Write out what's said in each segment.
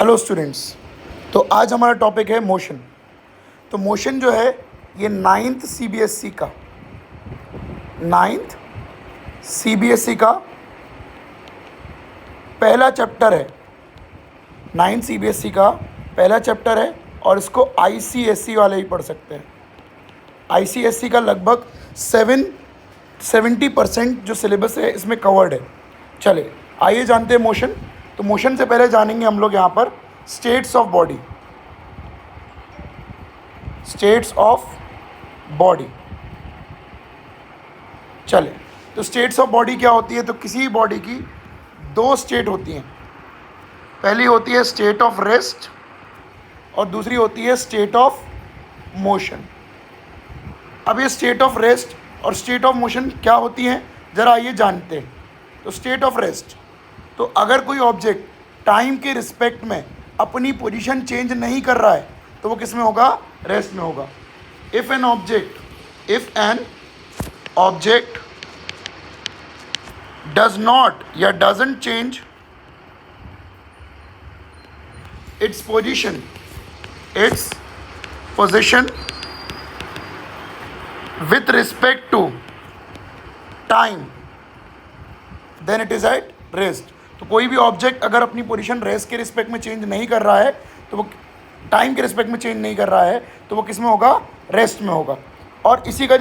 Hello students. तो आज हमारा टॉपिक है मोशन। तो मोशन जो है ये नाइन्थ सीबीएसई का पहला चैप्टर है। नाइन्थ सीबीएसई का पहला चैप्टर है और इसको आईसीएसई वाले ही पढ़ सकते हैं। आईसीएसई का लगभग 70% जो सिलेबस है इसमें कवर्ड है। चले आइए जानते हैं मोशन। तो मोशन से पहले जानेंगे हम लोग यहाँ पर स्टेट्स ऑफ बॉडी। चले तो स्टेट्स ऑफ बॉडी क्या होती है? तो किसी बॉडी की दो स्टेट होती हैं। पहली होती है स्टेट ऑफ रेस्ट और दूसरी होती है स्टेट ऑफ मोशन। अब ये स्टेट ऑफ रेस्ट और स्टेट ऑफ मोशन क्या होती हैं ज़रा आइए जानते हैं। तो स्टेट ऑफ रेस्ट, तो अगर कोई ऑब्जेक्ट टाइम के रिस्पेक्ट में अपनी पोजीशन चेंज नहीं कर रहा है तो वो किस में होगा? रेस्ट में होगा। If an object does not या doesn't change its position with respect to time, then it is at rest। तो कोई भी ऑब्जेक्ट अगर अपनी पोजीशन रेस्ट के रिस्पेक्ट में चेंज नहीं कर रहा है तो वो टाइम के रिस्पेक्ट में चेंज नहीं कर रहा है तो वो किस में होगा? रेस्ट में होगा। और इसी का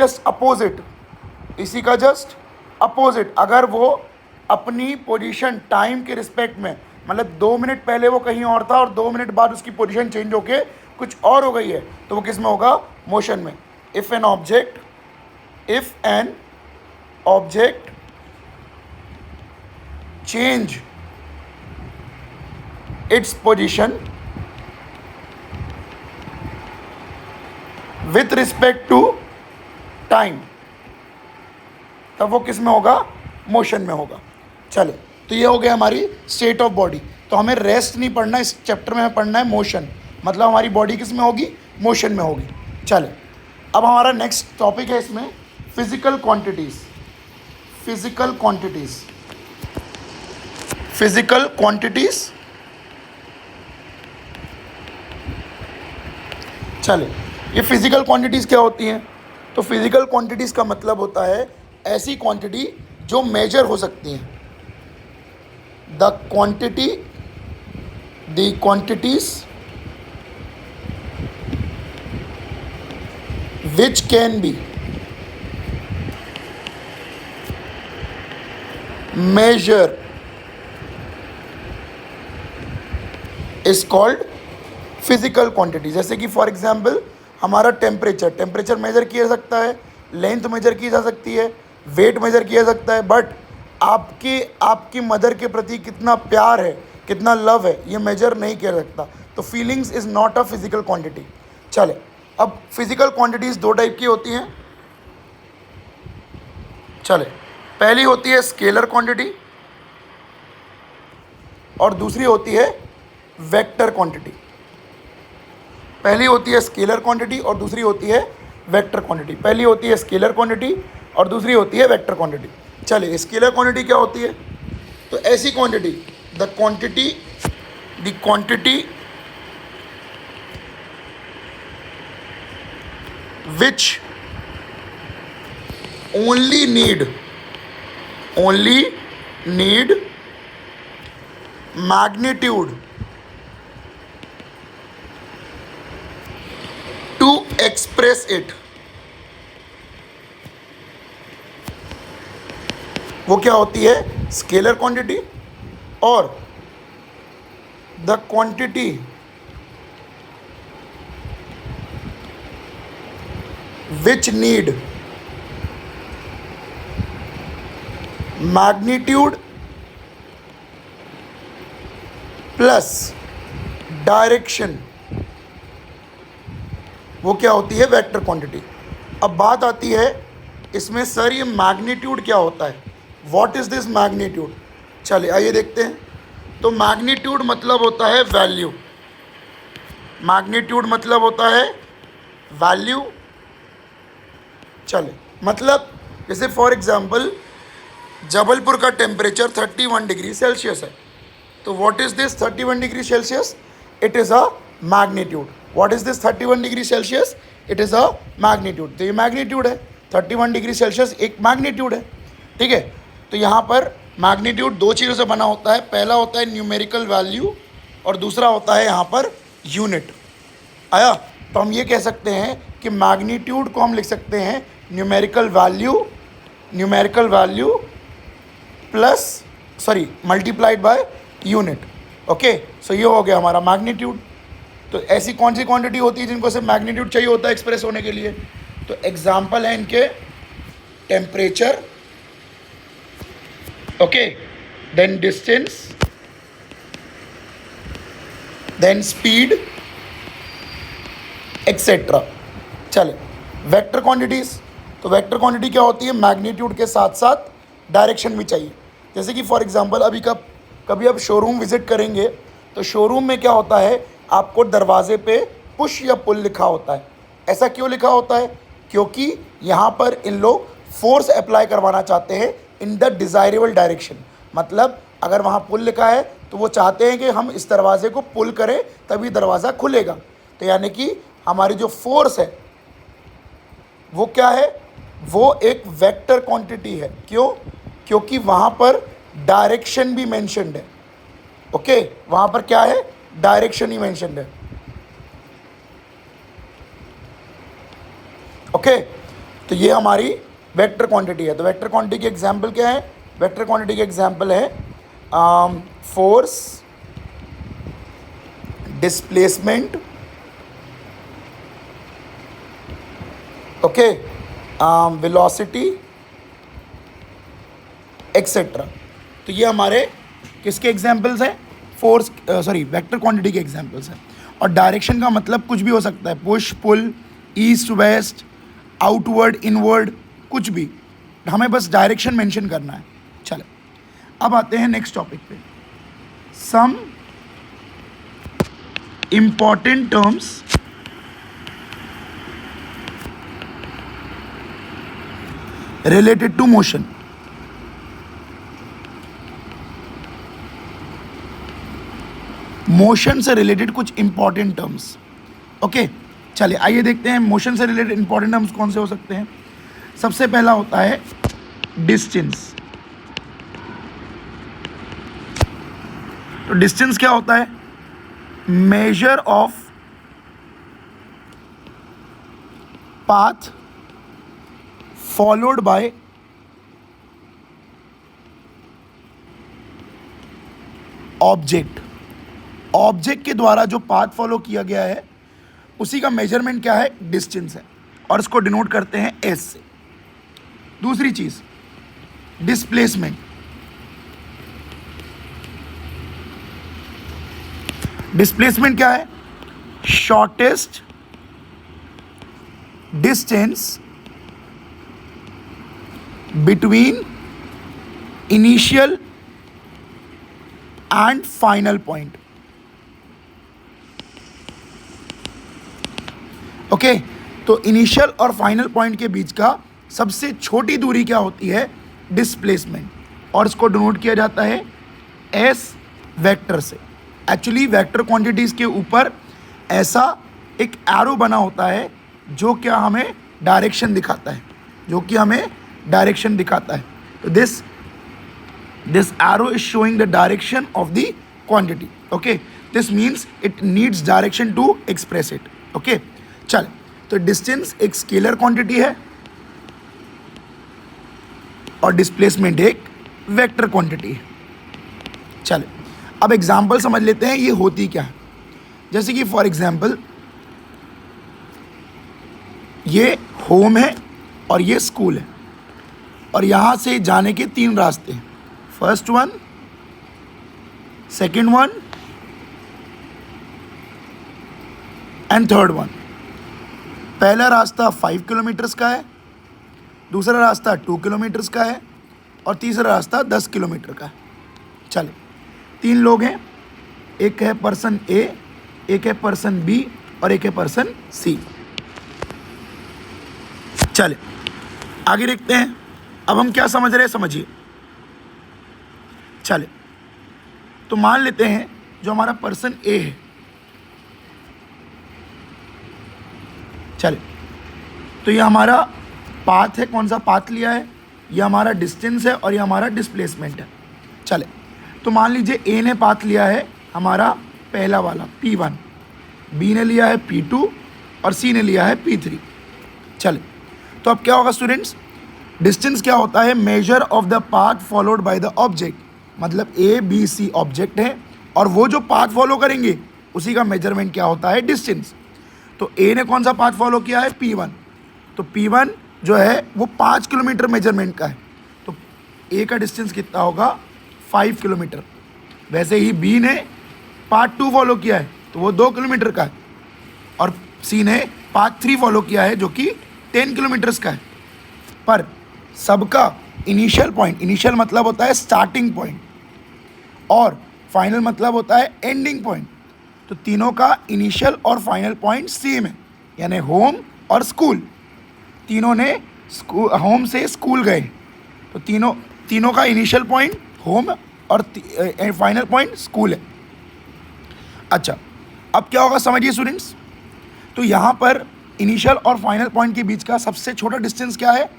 जस्ट अपोजिट अगर वो अपनी पोजीशन टाइम के रिस्पेक्ट में, मतलब 2 मिनट पहले वो कहीं और था और 2 मिनट बाद उसकी पोजीशन चेंज होके कुछ और हो गई है तो वो किस में होगा? मोशन में। If an object change its position with respect to time तब वो किस में होगा? मोशन में होगा। चले तो ये हो गया हमारी स्टेट ऑफ बॉडी। तो हमें रेस्ट नहीं पढ़ना, इस चैप्टर में हमें पढ़ना है मोशन, मतलब हमारी बॉडी किस में होगी? मोशन में होगी। चले अब हमारा नेक्स्ट टॉपिक है इसमें फिजिकल क्वांटिटीज। चले ये फिजिकल क्वांटिटीज़ क्या होती हैं? तो फिजिकल क्वांटिटीज़ का मतलब होता है ऐसी क्वांटिटी जो मेजर हो सकती हैं। the quantities which can be measured is called physical quantity. जैसे कि फॉर एग्जांपल हमारा टेम्परेचर मेजर किया जा सकता है, लेंथ मेजर की जा सकती है, वेट मेजर किया जा सकता है, बट आपकी मदर के प्रति कितना प्यार है, कितना लव है, ये मेजर नहीं किया जा सकता। तो feelings is not a physical quantity. चले अब फिजिकल क्वांटिटीज़ 2 टाइप की होती हैं। चले पहली होती है स्केलर क्वांटिटी और दूसरी होती है वेक्टर क्वांटिटी। पहली होती है स्केलर क्वांटिटी और दूसरी होती है वेक्टर क्वांटिटी। पहली होती है स्केलर क्वांटिटी और दूसरी होती है वेक्टर क्वांटिटी। चलिए स्केलर क्वांटिटी क्या होती है? तो ऐसी quantity the quantity which only need magnitude to express it, वो क्या होती है? Scalar quantity. और the quantity which need magnitude plus direction, वो क्या होती है? Vector quantity. अब बात आती है इसमें सर ये मैग्नीट्यूड क्या होता है? What is this magnitude? चलिए आइए देखते हैं। तो मैग्नीट्यूड मतलब होता है वैल्यू। चले मतलब जैसे फॉर एग्जांपल जबलपुर का टेम्परेचर 31 डिग्री सेल्सियस है। तो what is this 31 degree Celsius? It is a magnitude. What is this 31 degree Celsius? It is a magnitude. तो ये मैग्नीट्यूड है. 31 डिग्री सेल्सियस एक मैग्नीट्यूड है. ठीक है. तो यहाँ पर मैग्नीट्यूड दो चीज़ों से बना होता है. पहला होता है न्यूमेरिकल वैल्यू और दूसरा होता है यहाँ पर यूनिट. आया? तो हम ये कह सकते हैं कि मैग्नीट्यूड को हम लिख सकते हैं numerical value plus multiplied by unit. Okay. So ये हो गया हमारा मैग्नीट्यूड. तो ऐसी कौन सी क्वांटिटी होती है जिनको सिर्फ मैग्नीट्यूड चाहिए होता है एक्सप्रेस होने के लिए? तो एग्जाम्पल है इनके temperature, okay, then distance, then speed etcetera. चले, वेक्टर क्वांटिटीज. तो वेक्टर क्वांटिटी क्या होती है? मैग्नीट्यूड के साथ साथ डायरेक्शन भी चाहिए. जैसे कि फॉर एग्जांपल कभी आप शोरूम विजिट करेंगे तो शोरूम में क्या होता है, आपको दरवाजे पे पुश या पुल लिखा होता है. ऐसा क्यों लिखा होता है? क्योंकि यहाँ पर इन लोग फोर्स अप्लाई करवाना चाहते हैं इन द डिज़ायरेबल डायरेक्शन. मतलब अगर वहाँ पुल लिखा है तो वो चाहते हैं कि हम इस दरवाजे को पुल करें तभी दरवाज़ा खुलेगा. तो यानी कि हमारी जो फोर्स है वो क्या है? वो एक वेक्टर क्वांटिटी है. क्यों? क्योंकि वहाँ पर डायरेक्शन भी मेंशन्ड है. ओके, वहाँ पर क्या है? डायरेक्शन ही मेंशन्ड है. ओके, तो ये हमारी वेक्टर क्वांटिटी है. तो वेक्टर क्वांटिटी की एग्जांपल क्या है? वेक्टर क्वांटिटी की एग्जांपल है force, displacement, okay, velocity etcetera. तो ये हमारे किसके एग्जांपल्स हैं? वेक्टर क्वांटिटी के एग्जांपल्स हैं. और डायरेक्शन का मतलब कुछ भी हो सकता है. पुश, पुल, ईस्ट, वेस्ट, आउटवर्ड, इनवर्ड, कुछ भी. हमें बस डायरेक्शन मेंशन करना है. चलो, अब आते हैं नेक्स्ट टॉपिक पे. Some important terms related to motion. Motion से रिलेटेड कुछ इंपॉर्टेंट टर्म्स. ओके, चलिए आइए देखते हैं मोशन से रिलेटेड इंपॉर्टेंट टर्म्स कौन से हो सकते हैं. सबसे पहला होता है डिस्टेंस. तो डिस्टेंस क्या होता है? Measure of path followed by object. Object के द्वारा जो पाथ फॉलो किया गया है उसी का मेजरमेंट क्या है? डिस्टेंस है. और इसको डिनोट करते हैं एस से. दूसरी चीज डिस्प्लेसमेंट. डिस्प्लेसमेंट क्या है? Shortest distance between initial and final point. Okay, तो इनिशियल और फाइनल पॉइंट के बीच का सबसे छोटी दूरी क्या होती है? डिस्प्लेसमेंट. और इसको डिनोट किया जाता है एस वेक्टर से. एक्चुअली वेक्टर क्वांटिटीज के ऊपर ऐसा एक एरो बना होता है जो क्या हमें डायरेक्शन दिखाता है. तो this arrow is showing the direction of the quantity. Okay, this means it needs direction to express it. Okay, चल, तो डिस्टेंस एक स्केलर क्वांटिटी है और डिस्प्लेसमेंट एक वेक्टर क्वांटिटी है. चल, अब एग्जाम्पल समझ लेते हैं ये होती क्या है. जैसे कि फॉर एग्जाम्पल ये होम है और ये स्कूल है और यहाँ से जाने के 3 रास्ते हैं. First one, second one and third one. पहला रास्ता 5 किलोमीटर्स का है, दूसरा रास्ता 2 किलोमीटर्स का है और तीसरा रास्ता 10 किलोमीटर का है. चले, 3 लोग हैं. एक है पर्सन ए, एक है पर्सन बी और एक है पर्सन सी. चले आगे देखते हैं. अब हम क्या समझ रहे हैं, समझिए. चले, तो मान लेते हैं जो हमारा पर्सन ए है चले, तो ये हमारा पाथ है, कौन सा पाथ लिया है, ये हमारा डिस्टेंस है और ये हमारा डिस्प्लेसमेंट है। चले, तो मान लीजिए ए ने पाथ लिया है हमारा पहला वाला P1, बी ने लिया है P2 और सी ने लिया है P3। चले, तो अब क्या होगा स्टूडेंट्स, डिस्टेंस क्या होता है, measure of the path followed by the object, मतलब ए बी सी ऑब्जेक्ट है और वो जो पाथ फॉलो करेंगे उसी का मेजरमेंट क्या होता है, डिस्टेंस। तो ए ने कौन सा पाथ फॉलो किया है, P1, तो P1 जो है वो 5 किलोमीटर मेजरमेंट का है, तो ए का डिस्टेंस कितना होगा, 5 किलोमीटर। वैसे ही बी ने पार्ट 2 फॉलो किया है तो वो 2 किलोमीटर का है और सी ने पार्ट 3 फॉलो किया है जो कि 10 किलोमीटर्स का है। पर सबका इनिशियल पॉइंट, इनिशियल मतलब होता है स्टार्टिंग पॉइंट और फाइनल मतलब होता है एंडिंग पॉइंट, तो तीनों का इनिशियल और फाइनल पॉइंट सेम है, यानी होम और स्कूल। तीनों ने होम से स्कूल गए, तो तीनों का इनिशियल पॉइंट होम और फाइनल पॉइंट स्कूल है। अच्छा, अब क्या होगा समझिए स्टूडेंट्स, तो यहाँ पर इनिशियल और फाइनल पॉइंट के बीच का सबसे छोटा डिस्टेंस क्या है,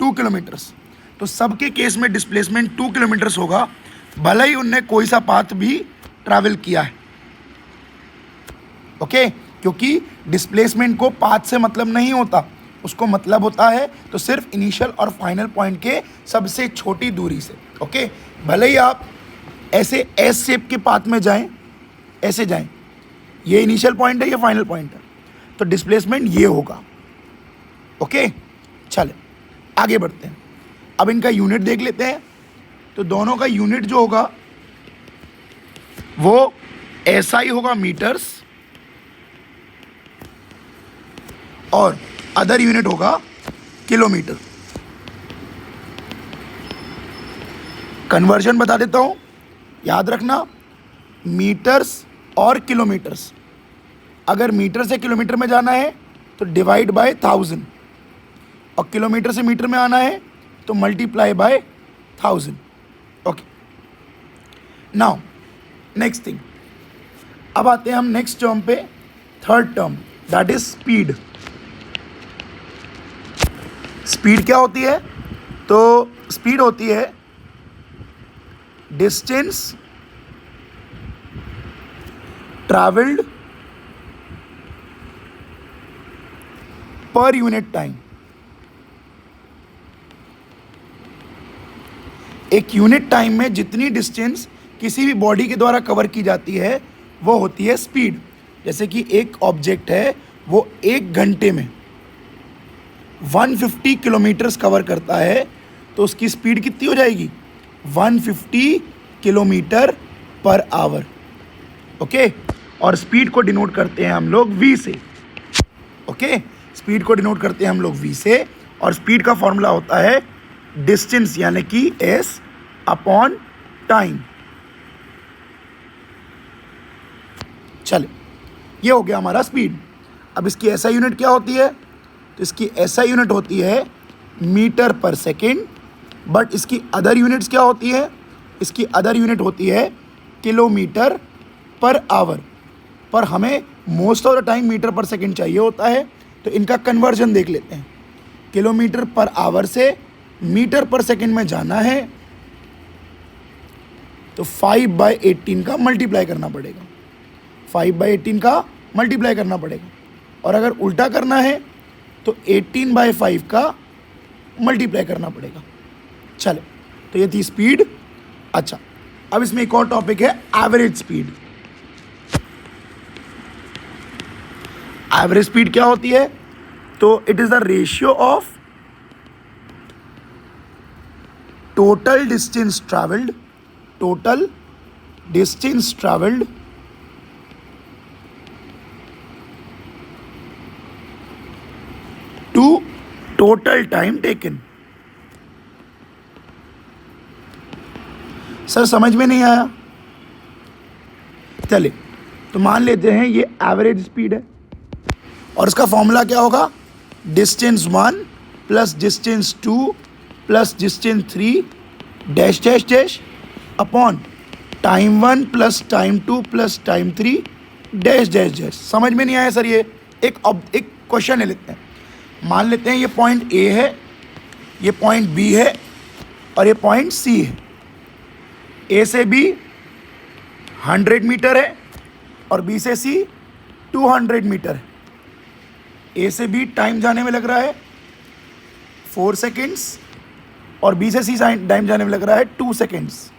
2 किलोमीटर्स। तो सबके केस में डिस्प्लेसमेंट 2 किलोमीटर्स होगा, भले ही उनने कोई सा पाथ भी ट्रैवल किया है। ओके, क्योंकि डिस्प्लेसमेंट को पाथ से मतलब नहीं होता, उसको मतलब होता है तो सिर्फ इनिशियल और फाइनल पॉइंट के सबसे छोटी दूरी से। ओके, भले ही आप ऐसे एस शेप के पाथ में जाएं, ऐसे जाएं, ये इनिशियल पॉइंट है, ये फाइनल पॉइंट है, तो डिस्प्लेसमेंट ये होगा। ओके, चले आगे बढ़ते हैं। अब इनका यूनिट देख लेते हैं, तो दोनों का यूनिट जो होगा वो ऐसा ही होगा, मीटर्स, और अदर यूनिट होगा किलोमीटर। कन्वर्जन बता देता हूं, याद रखना, मीटर्स और किलोमीटर्स, अगर मीटर से किलोमीटर में जाना है तो डिवाइड बाय 1000 और किलोमीटर से मीटर में आना है तो multiply by 1000। Okay, now next thing, अब आते हैं हम नेक्स्ट टर्म पे, third term, that is speed. Speed क्या होती है, तो स्पीड होती है distance travelled per unit time. एक यूनिट टाइम में जितनी डिस्टेंस किसी भी बॉडी के द्वारा कवर की जाती है वो होती है स्पीड। जैसे कि एक ऑब्जेक्ट है वो 1 घंटे में 150 किलोमीटर्स कवर करता है, तो उसकी स्पीड कितनी हो जाएगी, 150 किलोमीटर पर आवर। ओके, और स्पीड को डिनोट करते हैं हम लोग v से। ओके, स्पीड को डिनोट करते हैं हम लोग v से, और स्पीड का फॉर्मूला होता है डिस्टेंस यानी कि s अपॉन टाइम। चले, ये हो गया हमारा स्पीड। अब इसकी ऐसा यूनिट क्या होती है, तो इसकी ऐसा यूनिट होती है मीटर पर सेकेंड, बट इसकी अदर यूनिट्स क्या होती है, इसकी अदर यूनिट होती है किलोमीटर पर आवर, पर हमें most of the time metre per second चाहिए होता है, तो इनका कन्वर्जन देख लेते हैं। किलोमीटर पर आवर से मीटर पर सेकेंड में जाना है तो 5/18 का मल्टीप्लाई करना पड़ेगा, 5/18 का मल्टीप्लाई करना पड़ेगा, और अगर उल्टा करना है तो 18/5 का मल्टीप्लाई करना पड़ेगा। चले, तो ये थी स्पीड। अच्छा, अब इसमें एक और टॉपिक है एवरेज स्पीड। एवरेज स्पीड क्या होती है, तो it is the ratio of total distance travelled, total distance travelled to total time taken. Sir समझ में नहीं आया, चले तो मान लेते हैं ये एवरेज स्पीड है और इसका फॉर्मूला क्या होगा, distance 1 plus distance 2 plus distance 3 dash dash dash upon time 1 plus time 2 plus time 3 dash dash dash. समझ में नहीं आया सर, ये एक क्वेश्चन ले लेते हैं। मान लेते हैं ये पॉइंट ए है, ये पॉइंट बी है और ये पॉइंट सी है। ए से बी 100 मीटर है और बी से सी 200 मीटर है। ए से बी टाइम जाने में लग रहा है 4 सेकेंड्स और बी से सी टाइम जाने में लग रहा है 2 सेकेंड्स।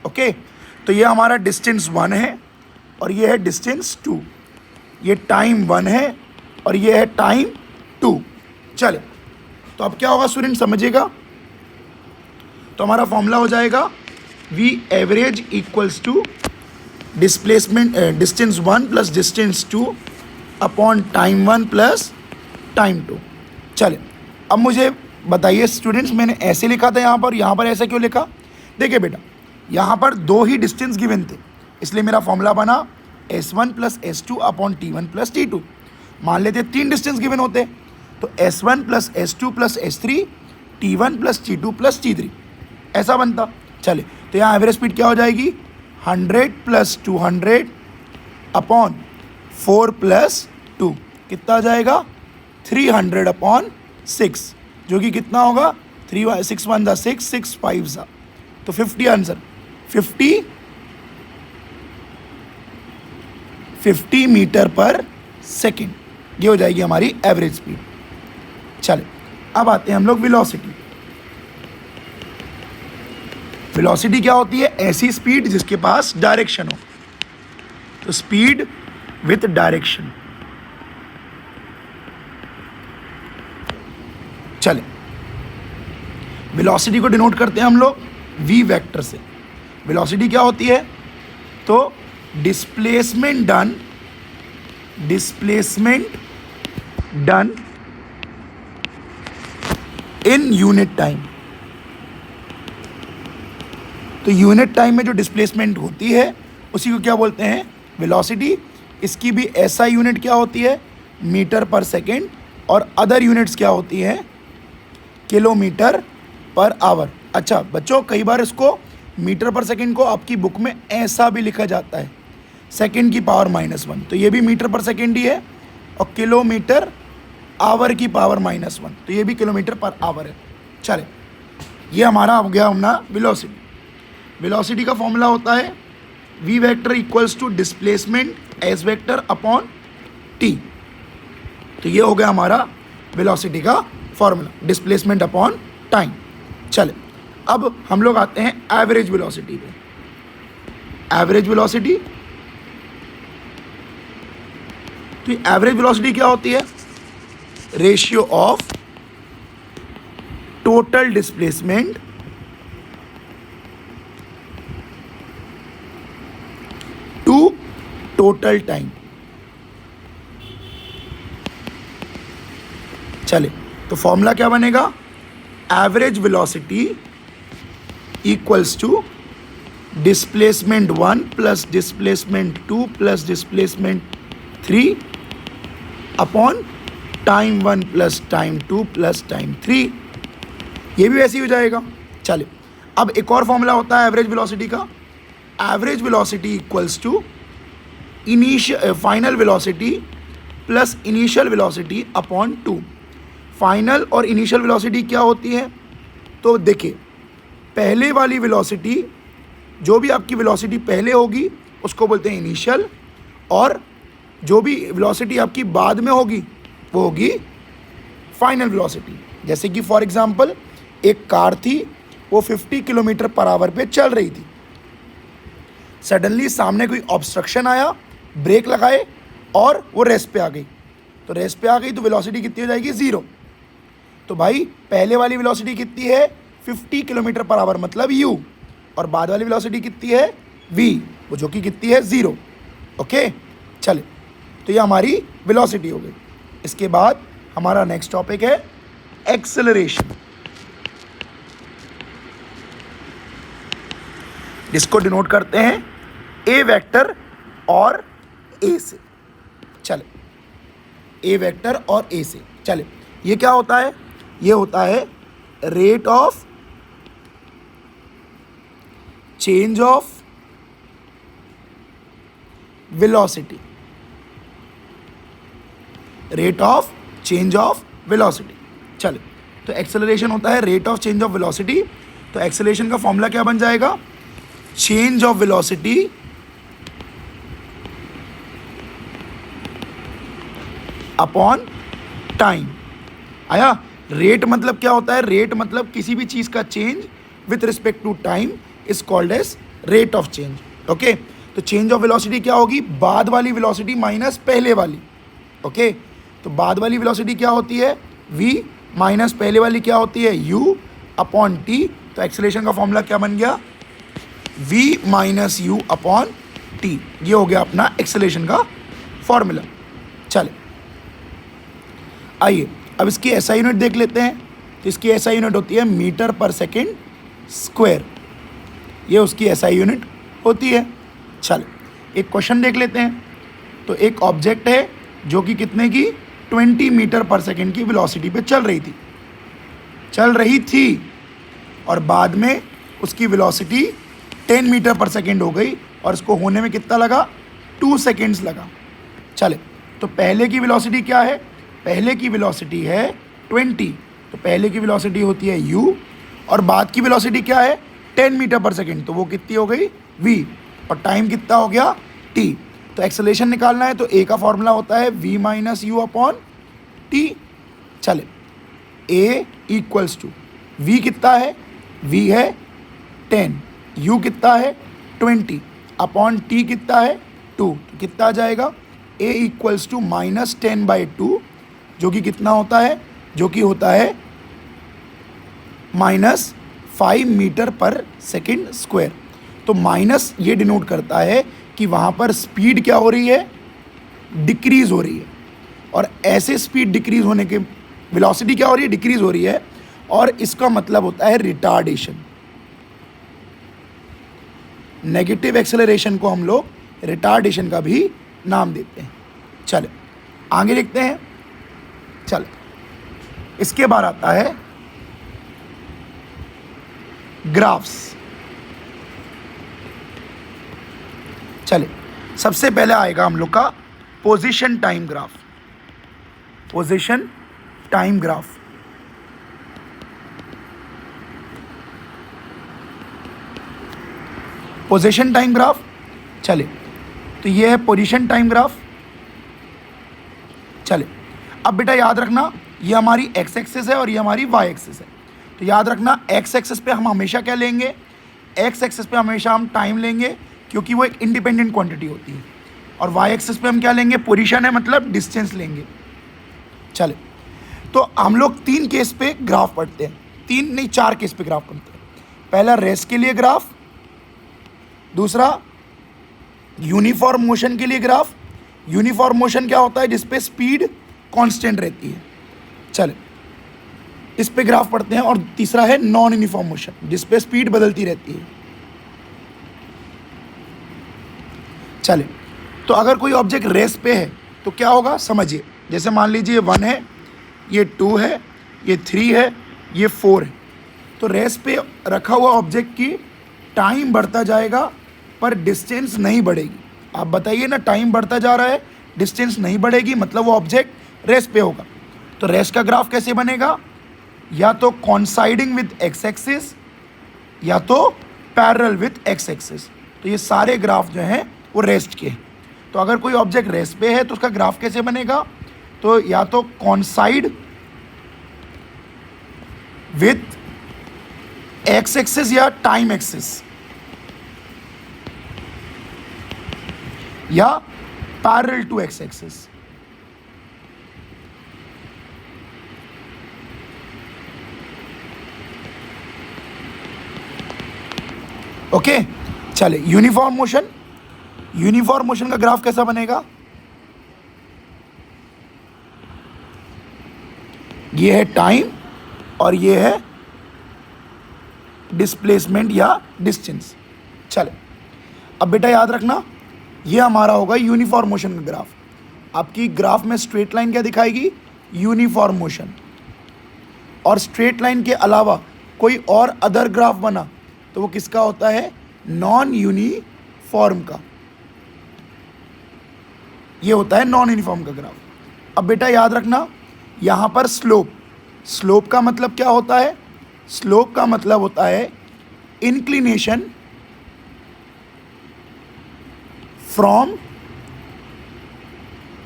ओके, तो ये हमारा डिस्टेंस 1 है और ये है डिस्टेंस 2। ये टाइम 1 है और ये है टाइम 2। चले, तो अब क्या होगा स्टूडेंट समझिएगा। तो हमारा फॉर्मूला हो जाएगा v average equals to displacement distance 1 plus distance 2 upon time 1 plus time 2। चले, अब मुझे बताइए स्टूडेंट्स, मैंने ऐसे लिखा था यहाँ पर ऐसा क्यों लिखा? देखिए बेटा, यहाँ पर 2 ही डिस्टेंस गिवन थे, इसलिए मेरा फॉर्मूला बना S1 plus S2 upon T1 plus T2। मान लेते 3 डिस्टेंस गिवन होते तो S1 plus S2 plus S3 T1 plus T2 plus T3 ऐसा बनता। चले, तो यहाँ एवरेज स्पीड क्या हो जाएगी 100 प्लस 200 अपॉन 4 प्लस 2 कितना आ जाएगा 300 अपॉन 6, जो कि कितना होगा 3 6 1 ज़ा 6 6 5 ज़ा, तो 50 आंसर 50 मीटर पर सेकेंड, ये हो जाएगी हमारी एवरेज स्पीड। चले, अब आते हैं हम लोग वेलोसिटी। वेलोसिटी क्या होती है? ऐसी स्पीड जिसके पास डायरेक्शन हो, तो स्पीड विथ डायरेक्शन। चले, वेलोसिटी को डिनोट करते हैं हम लोग v वेक्टर से। वेलोसिटी क्या होती है? तो displacement done in unit time. तो यूनिट टाइम में जो डिस्प्लेसमेंट होती है उसी को क्या बोलते हैं? वेलोसिटी। इसकी भी ऐसा यूनिट क्या होती है? मीटर पर सेकेंड, और अदर यूनिट्स क्या होती हैं? Kilometre per hour. अच्छा बच्चों, कई बार इसको मीटर पर सेकेंड को आपकी बुक में ऐसा भी लिखा जाता है सेकेंड की पावर -1, तो ये भी मीटर पर सेकेंड ही है, और किलोमीटर आवर की पावर -1, तो ये भी किलोमीटर पर आवर है। चले, ये हमारा हो गया अपना वेलोसिटी। वेलोसिटी का फॉर्मूला होता है v vector equals to displacement s vector upon t। तो ये हो गया हमारा वेलोसिटी का फॉर्मूला, डिस्प्लेसमेंट अपॉन टाइम। चले, अब हम लोग आते हैं एवरेज वेलोसिटी पे। एवरेज वेलोसिटी, तो एवरेज वेलोसिटी क्या होती है? Ratio of total displacement to total time. चले, तो फॉर्मूला क्या बनेगा? Average velocity equals to displacement 1 plus displacement 2 plus displacement 3 upon time 1 plus time 2 plus time 3। ये भी वैसे ही हो जाएगा। चलिए, अब एक और फॉर्मूला होता है एवरेज वेलोसिटी का। Average velocity equals to final velocity plus initial velocity upon 2। Final और इनिशियल वेलोसिटी क्या होती है? तो देखिए, पहले वाली वेलोसिटी, जो भी आपकी वेलोसिटी पहले होगी उसको बोलते हैं इनिशियल, और जो भी वेलोसिटी आपकी बाद में होगी वो होगी फाइनल वेलोसिटी। जैसे कि फॉर एग्जांपल एक कार थी, वो 50 किलोमीटर पर आवर पे चल रही थी। सडनली सामने कोई ऑब्स्ट्रक्शन आया, ब्रेक लगाए और वो रेस्ट पे आ गई। तो रेस्ट पे आ गई तो वेलोसिटी कितनी हो जाएगी? 0। तो भाई पहले वाली वेलोसिटी कितनी है? 50 किलोमीटर पर आवर, मतलब u, और बाद वाली वेलोसिटी कितनी है? v, वो जो कि कितनी है? 0। ओके, चले, तो ये हमारी वेलोसिटी हो गई। इसके बाद हमारा नेक्स्ट टॉपिक है एक्सेलरेशन, जिसको डिनोट करते हैं a वेक्टर और a से। चले, a वेक्टर और a से। चले, ये क्या होता है? ये होता है rate of change of velocity. Rate of change of velocity. चलो, तो एक्सेलरेशन होता है rate of change of velocity. तो एक्सेलरेशन का फॉर्मूला क्या बन जाएगा? Change of velocity upon time. आया? रेट मतलब क्या होता है? रेट मतलब किसी भी चीज़ का change with respect to time is called as rate of change. Okay, तो चेंज ऑफ वेलोसिटी क्या होगी? बाद वाली वेलोसिटी माइनस पहले वाली। ओके, तो बाद वाली वेलोसिटी क्या होती है? v माइनस पहले वाली क्या होती है? u upon t। तो एक्सेलरेशन का फॉर्मूला क्या बन गया? v minus you upon T. ये हो गया अपना एक्सेलरेशन का फॉर्मूला। चले, आइए अब इसकी एसआई यूनिट देख लेते हैं। तो इसकी एसआई यूनिट होती है मीटर पर सेकेंड स्क्वायर। ये उसकी एसआई यूनिट होती है। चल, एक क्वेश्चन देख लेते हैं। तो एक ऑब्जेक्ट है जो कि कितने की 20 मीटर पर सेकेंड की वेलोसिटी पे चल रही थी और बाद में उसकी वेलोसिटी 10 मीटर पर सेकेंड हो गई और इसको होने में कितना लगा? 2 सेकेंड्स लगा। चले, तो पहले की वेलोसिटी क्या है? पहले की वेलोसिटी है 20। तो पहले की वेलोसिटी होती है u और बाद की वेलोसिटी क्या है? 10 मीटर पर सेकेंड। तो वो कितनी हो गई? v। और टाइम कितना हो गया? t। तो एक्सेलरेशन निकालना है तो a का फॉर्मूला होता है v minus you upon t। चले, a इक्वल्स टू v कितना है? v है 10, u कितना है? 20 अपॉन t कितना है? 2। तो कितना आ जाएगा? a इक्वल्स टू माइनस 10/2, जो कि कितना होता है? जो कि होता है minus 5 metre per second square. तो माइनस ये डिनोट करता है कि वहाँ पर स्पीड क्या हो रही है? डिक्रीज़ हो रही है। और ऐसे स्पीड डिक्रीज़ होने के वेलोसिटी क्या हो रही है? डिक्रीज़ हो रही है। और इसका मतलब होता है रिटार्डेशन। नेगेटिव एक्सेलरेशन को हम लोग रिटार्डेशन का भी नाम देते हैं। चले, आगे लिखते हैं। चले, इसके बाद आता है ग्राफ्स। चले, सबसे पहले आएगा हम लोग का position time graph. Position time graph. Position time graph. चले, तो ये है पोजीशन टाइम ग्राफ। चले, अब बेटा याद रखना, ये हमारी एक्स एक्सिस है और ये हमारी वाई एक्सिस है। तो याद रखना, एक्स एक्सिस पे हम हमेशा क्या लेंगे? एक्स एक्सिस पे हमेशा हम टाइम लेंगे क्योंकि वो एक इंडिपेंडेंट क्वांटिटी होती है। और वाई एक्सिस पे हम क्या लेंगे? पोजीशन है मतलब डिस्टेंस लेंगे। चले, तो हम लोग 3 केस पे ग्राफ पढ़ते हैं। 3 नहीं 4 केस पे ग्राफ पढ़ते हैं। पहला रेस्ट के लिए ग्राफ, दूसरा यूनिफॉर्म मोशन के लिए ग्राफ। यूनिफॉर्म मोशन क्या होता है? जिसपे स्पीड कांस्टेंट रहती है। चले, इस पे ग्राफ पढ़ते हैं। और तीसरा है नॉन यूनिफॉर्म मोशन, जिसपे स्पीड बदलती रहती है। चले, तो अगर कोई ऑब्जेक्ट रेस्ट पे है तो क्या होगा समझिए। जैसे मान लीजिए 1 है, ये 2 है, ये 3 है, ये 4 है। तो रेस्ट पे रखा हुआ ऑब्जेक्ट की टाइम बढ़ता जाएगा पर डिस्टेंस नहीं बढ़ेगी। आप बताइए ना, टाइम बढ़ता जा रहा है, डिस्टेंस नहीं बढ़ेगी, मतलब वो ऑब्जेक्ट रेस्ट पे होगा। तो रेस्ट का ग्राफ कैसे बनेगा? या तो कॉन्साइडिंग विद एक्स एक्सिस या तो पैरेलल विद एक्स एक्सिस। तो ये सारे ग्राफ जो हैं वो रेस्ट के हैं। तो अगर कोई ऑब्जेक्ट रेस्ट पे है तो उसका ग्राफ कैसे बनेगा? तो या तो कॉन्साइड विद एक्स एक्सिस या टाइम एक्सिस, या parallel to x axis. Okay, चले, यूनिफॉर्म मोशन। यूनिफॉर्म मोशन का ग्राफ कैसा बनेगा? ये है टाइम और ये है डिस्प्लेसमेंट या डिस्टेंस। चले, अब बेटा याद रखना, ये हमारा होगा यूनिफॉर्म मोशन का ग्राफ। आपकी ग्राफ में स्ट्रेट लाइन क्या दिखाएगी? Uniform motion. और स्ट्रेट लाइन के अलावा कोई और अदर ग्राफ बना तो वो किसका होता है? नॉन यूनिफॉर्म का। ये होता है नॉन यूनिफॉर्म का ग्राफ। अब बेटा याद रखना, यहाँ पर स्लोप, स्लोप का मतलब क्या होता है? स्लोप का मतलब होता है inclination from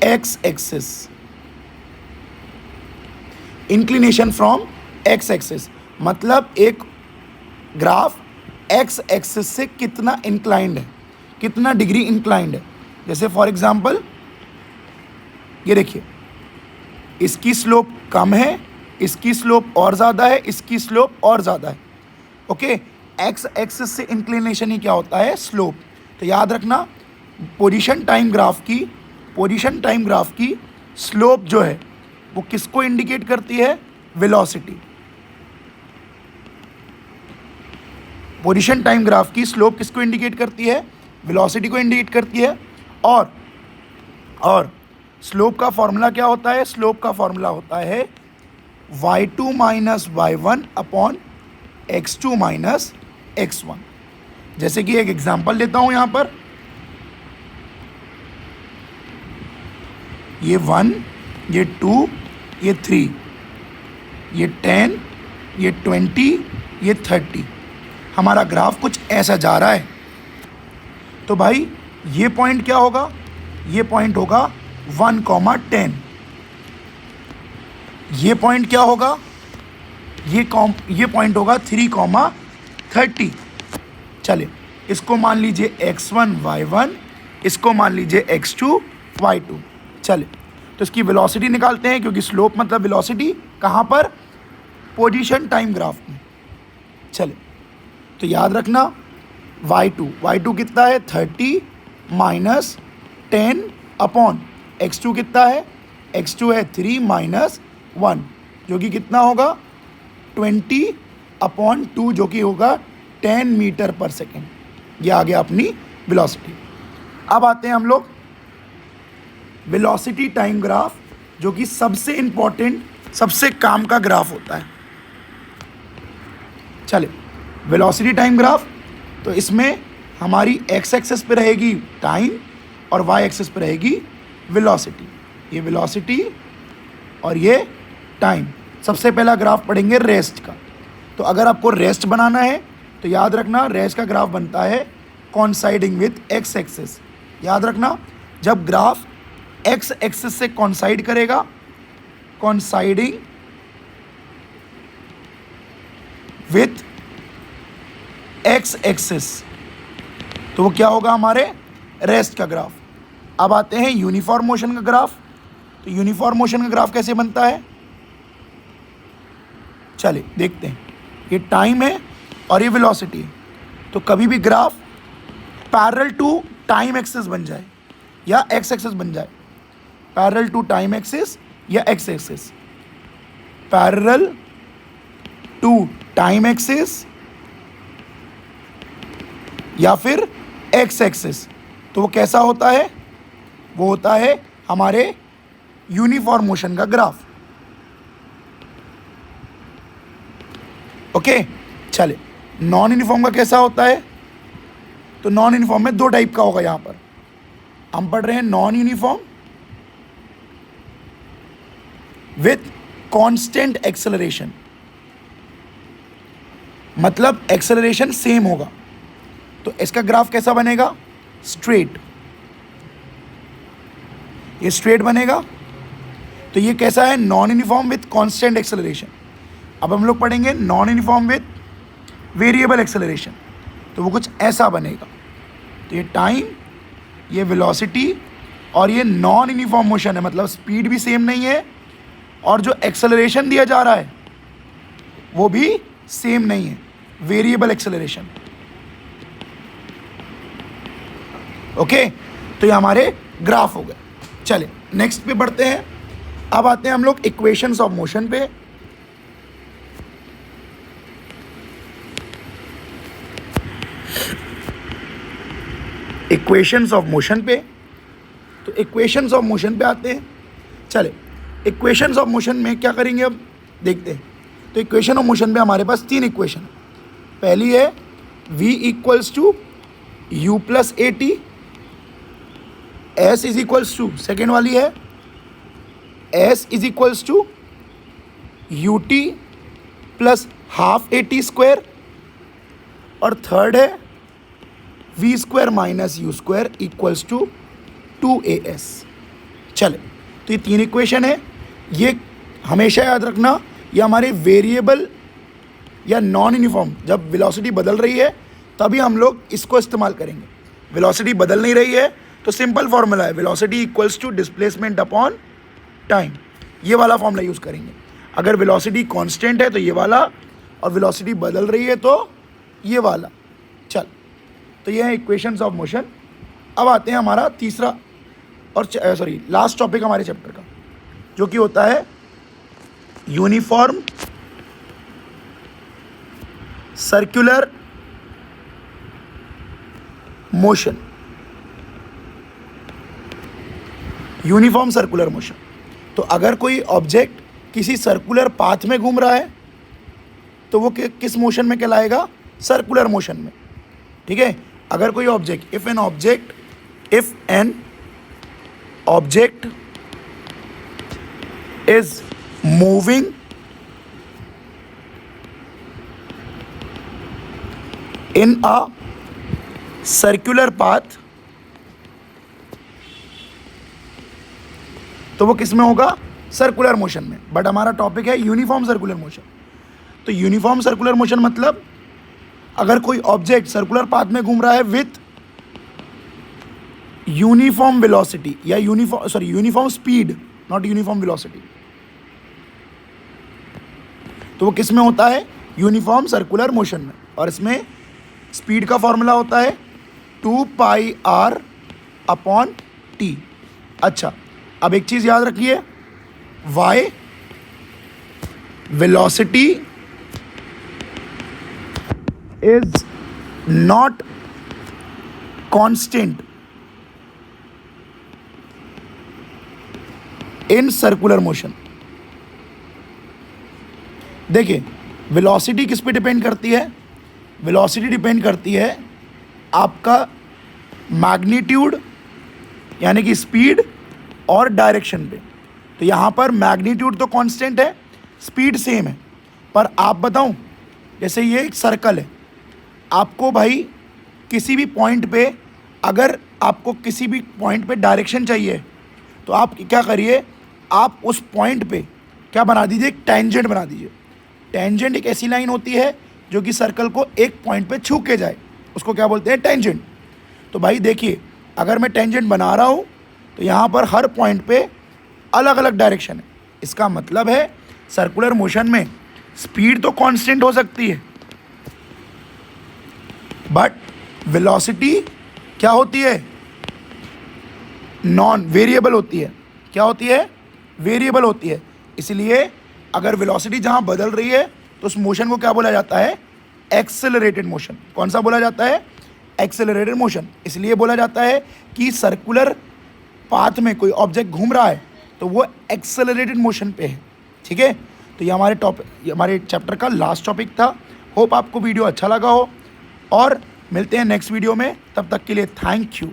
x axis, inclination from x axis मतलब एक ग्राफ एक्स एक्सिस से कितना इंक्लाइंड है, कितना डिग्री इंक्लाइंड है। जैसे फॉर एग्जांपल ये देखिए, इसकी स्लोप कम है, इसकी स्लोप और ज़्यादा है, इसकी स्लोप और ज़्यादा है। ओके, एक्स एक्सिस से इंक्लिनेशन ही क्या होता है? स्लोप। तो याद रखना, पोजीशन टाइम ग्राफ की स्लोप जो है वो किसको इंडिकेट करती है? वेलोसिटी। पोजीशन टाइम ग्राफ की स्लोप किसको इंडिकेट करती है? वेलोसिटी को इंडिकेट करती है। और स्लोप का फॉर्मूला क्या होता है? स्लोप का फॉर्मूला होता है y2 minus y1 upon x2 minus x1। जैसे कि एक एग्जांपल लेता हूं यहां पर, ये 1, ये 2, ये 3, ये 10, ये 20, ये 30। हमारा ग्राफ कुछ ऐसा जा रहा है। तो भाई ये पॉइंट क्या होगा? ये पॉइंट होगा 1,10। ये पॉइंट क्या होगा? ये पॉइंट होगा 3,30। चलिए, इसको मान लीजिए x1 y1, इसको मान लीजिए x2 y2। चलिए, तो इसकी वेलोसिटी निकालते हैं, क्योंकि स्लोप मतलब वेलोसिटी। कहाँ पर? पोजीशन टाइम ग्राफ में। चलिए, तो याद रखना y2 कितना है? 30 माइनस 10 अपॉन x2 कितना है? x2 है 3 माइनस 1, जो कि कितना होगा? 20 अपॉन 2, जो कि होगा 10 मीटर पर सेकेंड। ये आ गया अपनी वेलोसिटी। अब आते हैं हम लोग वेलोसिटी टाइम ग्राफ, जो कि सबसे इंपॉर्टेंट, सबसे काम का ग्राफ होता है। चलिए, वेलोसिटी टाइम ग्राफ, तो इसमें हमारी एक्स एक्सिस पे रहेगी टाइम और वाई एक्सिस पे रहेगी वेलोसिटी। ये वेलोसिटी और ये टाइम। सबसे पहला ग्राफ पढ़ेंगे रेस्ट का। तो अगर आपको रेस्ट बनाना है तो याद रखना, रेस्ट का ग्राफ बनता है कॉन्साइडिंग विथ एक्स एक्सिस। याद रखना, जब ग्राफ एक्स एक्सिस से कॉन्साइड करेगा, कॉन्साइडिंग विथ एक्स एक्सिस, तो वो क्या होगा? हमारे रेस्ट का ग्राफ। अब आते हैं यूनिफॉर्म मोशन का ग्राफ। तो यूनिफॉर्म मोशन का ग्राफ कैसे बनता है? चलिए देखते हैं। ये टाइम है और ये वेलोसिटी है। तो कभी भी graph parallel to time axis बन जाए या एक्स एक्सिस बन जाए, पैरेलल टू टाइम एक्सिस या x axis, parallel to time axis या फिर एक्स एक्सिस, तो वो कैसा होता है? वो होता है हमारे यूनिफॉर्म मोशन का ग्राफ। ओके, चले, नॉन यूनिफॉर्म का कैसा होता है? तो नॉन यूनिफॉर्म में दो टाइप का होगा। यहां पर हम पढ़ रहे हैं non uniform with constant acceleration, मतलब एक्सेलरेशन सेम होगा। तो इसका ग्राफ कैसा बनेगा? स्ट्रेट। ये स्ट्रेट बनेगा। तो ये कैसा है? Non uniform with constant acceleration. अब हम लोग पढ़ेंगे non uniform with variable acceleration, तो वो कुछ ऐसा बनेगा। तो ये टाइम, ये वेलोसिटी और ये नॉन यूनिफॉर्म मोशन है, मतलब स्पीड भी सेम नहीं है और जो एक्सेलरेशन दिया जा रहा है वो भी सेम नहीं है, वेरिएबल एक्सेलरेशन। ओके, तो ये हमारे ग्राफ हो गए। चले नेक्स्ट पे बढ़ते हैं। अब आते हैं हम लोग इक्वेशंस ऑफ मोशन पे। इक्वेशंस ऑफ मोशन पे, तो इक्वेशंस ऑफ मोशन पे आते हैं। चले, इक्वेशंस ऑफ मोशन में क्या करेंगे अब देखते हैं। तो इक्वेशन ऑफ मोशन में हमारे पास तीन इक्वेशन है। पहली है v equals to u plus a t, s is equals to, second वाली है s is equals to u t plus half a t square, और थर्ड है v square minus u square equals to 2as। चले, तो ये 3 equation है। ये हमेशा याद रखना, ये हमारे वेरिएबल या नॉन यूनिफॉर्म, जब वेलोसिटी बदल रही है तभी हम लोग इसको इस्तेमाल करेंगे। वेलोसिटी बदल नहीं रही है तो सिंपल फॉर्मूला है velocity equals to displacement upon time, ये वाला फॉर्मूला यूज़ करेंगे। अगर वेलोसिटी कांस्टेंट है तो ये वाला, और वेलोसिटी बदल रही है तो ये वाला। चल, तो ये है इक्वेशंस ऑफ मोशन। अब आते हैं हमारा तीसरा और लास्ट टॉपिक हमारे चैप्टर का, जो कि होता है uniform circular motion. Uniform circular motion, तो अगर कोई ऑब्जेक्ट किसी सर्कुलर पाथ में घूम रहा है तो वो किस मोशन में कहलाएगा? सर्कुलर मोशन में। ठीक है, अगर कोई object, if an object is moving in a circular path, तो वो किस में होगा? सर्कुलर मोशन में। बट हमारा टॉपिक है यूनिफॉर्म सर्कुलर मोशन। तो यूनिफॉर्म सर्कुलर मोशन मतलब अगर कोई ऑब्जेक्ट सर्कुलर पाथ में घूम रहा है विथ यूनिफॉर्म वेलोसिटी या uniform speed, not uniform velocity, तो वो किस में होता है? यूनिफॉर्म सर्कुलर मोशन में। और इसमें स्पीड का फॉर्मूला होता है 2πr अपॉन टी। अच्छा, अब एक चीज़ याद रखिए, y velocity is not constant in circular motion. देखिए, वेलोसिटी किस पे डिपेंड करती है? वेलोसिटी डिपेंड करती है आपका मैग्नीट्यूड यानी कि स्पीड और डायरेक्शन पे। तो यहाँ पर मैग्नीट्यूड तो कांस्टेंट है, स्पीड सेम है। पर आप बताऊँ, जैसे ये एक सर्कल है, आपको भाई किसी भी पॉइंट पे, अगर आपको किसी भी पॉइंट पे डायरेक्शन चाहिए तो आप क्या करिए, आप उस पॉइंट पे क्या बना दीजिए? एक टेंजेंट बना दीजिए। टेंजेंट एक ऐसी लाइन होती है जो कि सर्कल को एक पॉइंट पे छू के जाए, उसको क्या बोलते हैं? टेंजेंट। तो भाई देखिए, अगर मैं टेंजेंट बना रहा हूँ तो यहाँ पर हर पॉइंट पे अलग अलग डायरेक्शन है। इसका मतलब है सर्कुलर मोशन में स्पीड तो कांस्टेंट हो सकती है, बट वेलोसिटी क्या होती है? नॉन वेरिएबल होती है। क्या होती है? वेरिएबल होती है। इसलिए अगर वेलोसिटी जहाँ बदल रही है तो उस मोशन को क्या बोला जाता है? Accelerated motion. कौन सा बोला जाता है? Accelerated motion. इसलिए बोला जाता है कि सर्कुलर पाथ में कोई ऑब्जेक्ट घूम रहा है तो वो एक्सेलरेटेड मोशन पे है। ठीक है, तो ये हमारे चैप्टर का लास्ट टॉपिक था। होप आपको वीडियो अच्छा लगा हो, और मिलते हैं नेक्स्ट वीडियो में। तब तक के लिए थैंक यू।